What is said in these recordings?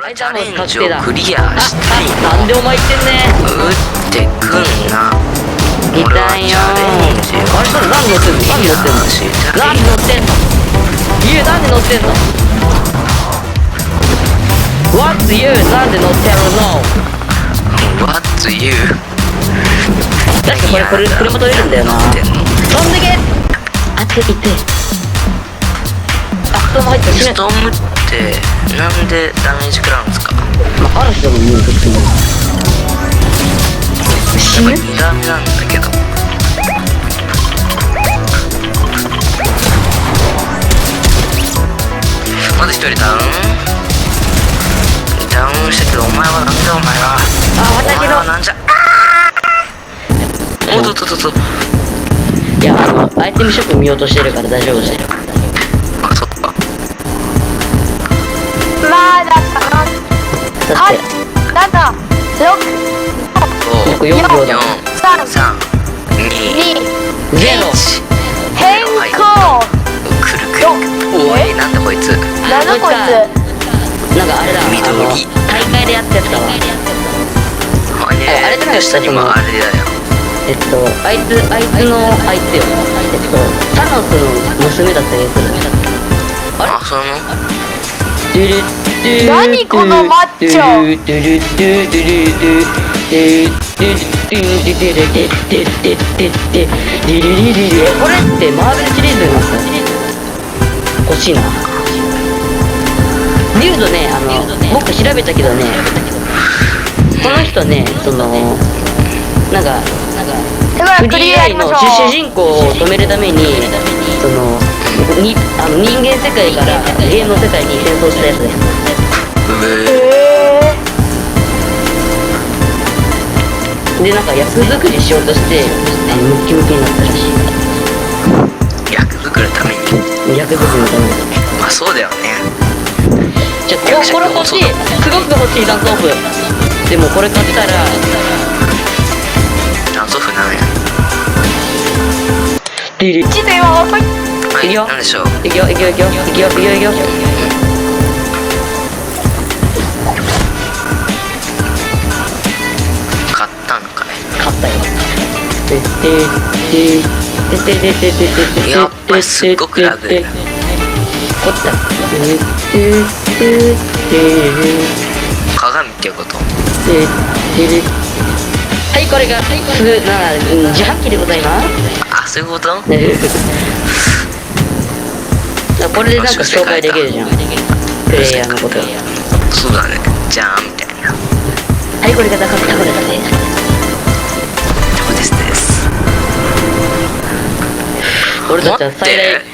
からチャあいつはもうレンジを確定だクリアしたいの。なんでお前言ってんね打ってくんな。痛俺はいチよャレンジをあれそれ何乗ってんの何乗ってんのしたい何乗ってんの言うなんで乗ってんの What's you なんで乗ってるの What's you? 確かこれ車取れるんだよな乗ってんの。飛んでけあていてあ布団も入ったしストームってなんでダメージ食らうんですか？まあ嵐だもんね普通に死ぬ2段目なんだけど。まず1人ダウンしたけど、お前はなんだお前は。あお前はなんじゃ。おっとっとっとっと。いやアイテムショップ見ようとしてるから大丈夫だよあ、そっか。まだかな。だはいって7 約4秒だ6 3 2 2ゼロ変更くるくる。おい、なんだこいつ。なんだこいなんかあれだ緑大会でやってたわあれじゃないですか下にもあれだよ。あいつの相手よタノスの娘だった気がするあれあ、その何このマッチョこれってマーベルシリーズになった欲しいなリュウドね僕調べたけどねこの人ねなんかではクリアやりましょう。主人公を止めるために人間世界からゲームの世界に転送したやつですでなんか役作りしようとしてムッキムキになったらし役作るために。い役作りのためにまあそうだよね。じゃあこれ欲しいすごく欲しいダンスオフでもこれ買ったらダンスオフなんや。リリ1では遅い。はいい、くよなんでしょう。いくよいくよいくよいくよいくよいくよ買ったのかい。買ったよやっぱりすっごくラグ。こっちだ鏡っていうこと。はいこれが自販機でございますあ、そういうこと。これでなんか紹介できるじゃんプレイヤーのことそうだね。じゃーんみたいな。はいこれがタコですねそうですです。俺たちは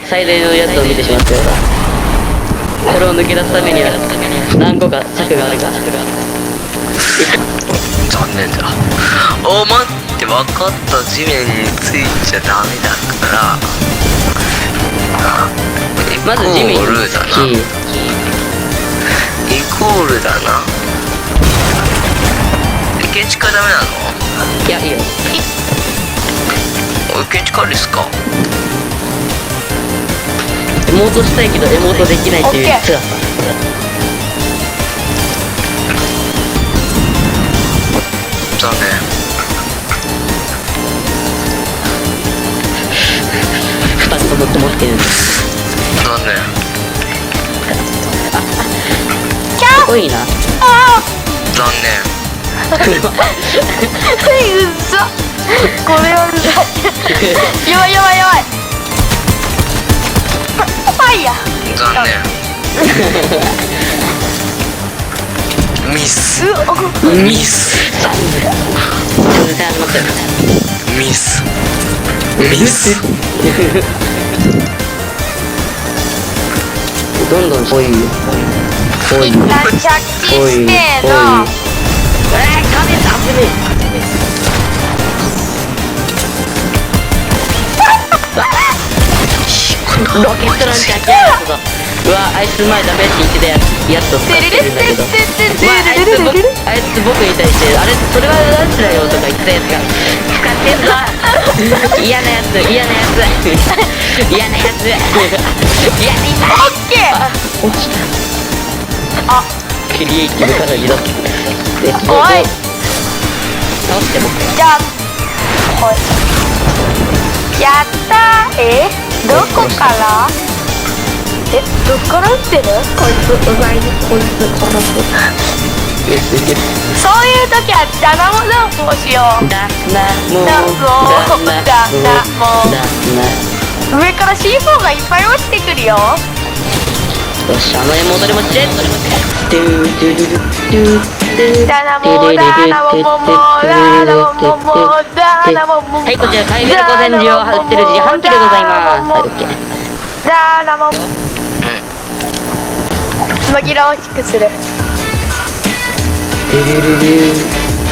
最大のやつを見てしまったよこれを抜け出すためには何個か策があるか残念だ。お、待って、分かった。地面についちゃダメだからまず地面にイコールだな。イコールだな。建築はダメなの？いやいいよお、建築あるっすか？エモートしたいけどエモートできないっていう辛さ残念。2つとも持ってる残念。キャかっこいいな残念。うざこれはうざいやばいやばいやばいファイヤー残念。ミス。ミス。ミス。ミス。どんどん来いよ来いよ着地しての壁ダメロケットランチャーキャーぞうわあいつ前ダメって言ってたやつを使ってるんだけどあいつ僕に対してあれそれはランチだよとか言ってたやつが使ってんぞ嫌なやつ嫌なやつ嫌なやつ嫌なやつオッケーあ落ちたあクリエイティブかなりだって。おい倒して僕。じゃあおいやったー。どこからどっから撃ってる？こいつうざいね。こいつ殺す。そういう時はダナモダンプをしよう。ダナモダナモダナ上から C4 がいっぱい落ちてくるよ。よし、あの絵戻りもちれ。ダナモダナモモモダナモモモダナモモモ。はい、こちら海外古戦場を売ってる自販機でございます。はい、オッケー。ダナモ紛らわしくする。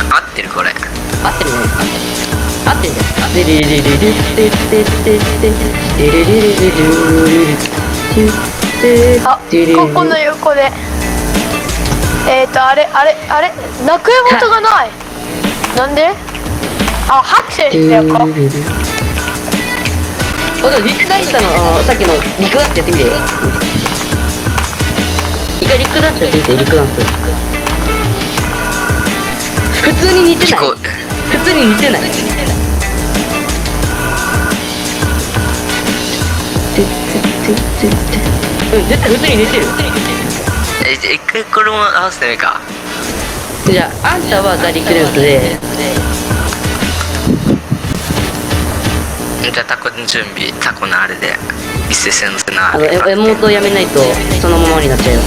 合ってるこれ。合ってるね。合ってるね。あ、ここの横であれ泣く絵元がない。なんで？あ、拍手ですよ。こお、でもリックダンスのさっきのリックダンスやってみて。一回リックダンスやってみて、リックダンス。普通に似てない。普通に似てない。うん、絶対普通に似てる。一回これも合わせてみるか。じゃあ、あんたはザリックダンスで、じゃあタコの準備、タコのあれで一斉戦のせな。エモートをやめないとそのままになっちゃうよ。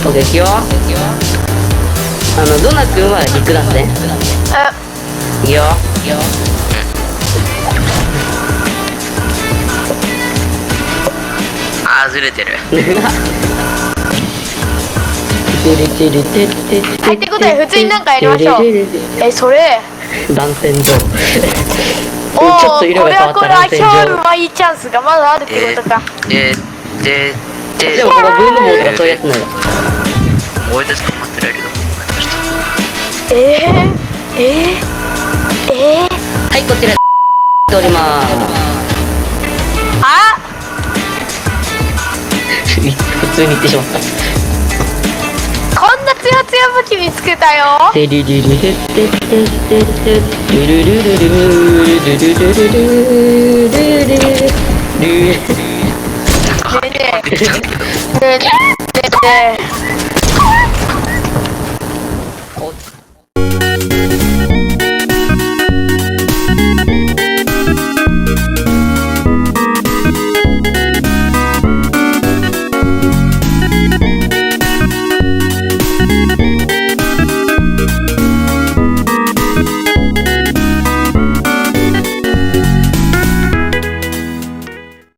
オッケー、いくよ。ドナ君はリックダンスね。いくよ。あーずれてる。はい、ってことで普通になんかやりましょう。それ断線上。おちょっと色これが変わったはこれはヒ断線上。ョウルはいいチャンスがまだあるってことか。でもこのブームボードがそういうやつなの。俺たちが持ってられるけど。はい、こちらしております。あ、普通に言ってしまった。こんなツヤツヤ武器見つけたよ。テリリリヘッテッテッテッテッルルルルルルルルルルルルルルねえねえねえねえ